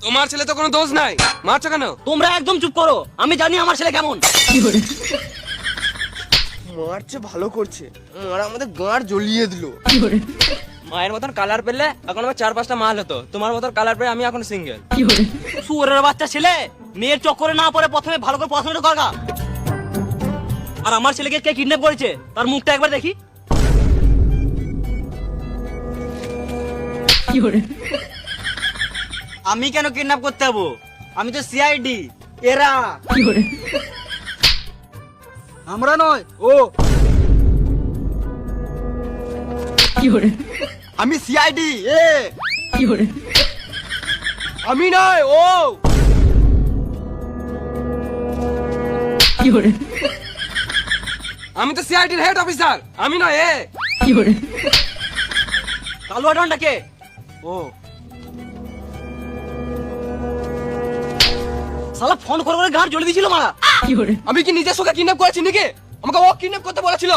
তোমার ছেলে তো কোনো দোষ নাই, মারছো কেন? তোমরা একদম চুপ করো, আমি জানি আমার ছেলে কেমন। মারছে ভালো করছে, মারা আমাদের গাঁড় জ্বলিয়ে দিল। মায়ের মতন কালার পেলে এখন আমার 4-5টা মাল হতো, তোমার মতন কালার পেয়ে আমি এখন সিঙ্গেল। শুয়োরের বাচ্চা ছেলে, মেয়ের চক্করে না পড়ে প্রথমে ভালো করে পড়াশোনাটা করগা। আর আমার ছেলেকে কে কিডন্যাপ করেছে তার মুখটা একবার দেখি। আমি কেন কিডন্যাপ করতে যাবো? আমি তো সিআইডি। এরা আমরা নয়, ও আমি সিআইডি। এ আমি নয়, ও আমি তো সিআইডির হেড অফিসার, আমি নয় এ। কালুয়া ডনটা কে? ও শালা ফোন করে গাড় জ্বলে দিয়েছিল মারা। আমি কি নিজের সঙ্গে কিডন্যাপ করেছি নাকি? আমাকে ও কিডন্যাপ করতে বলেছিল।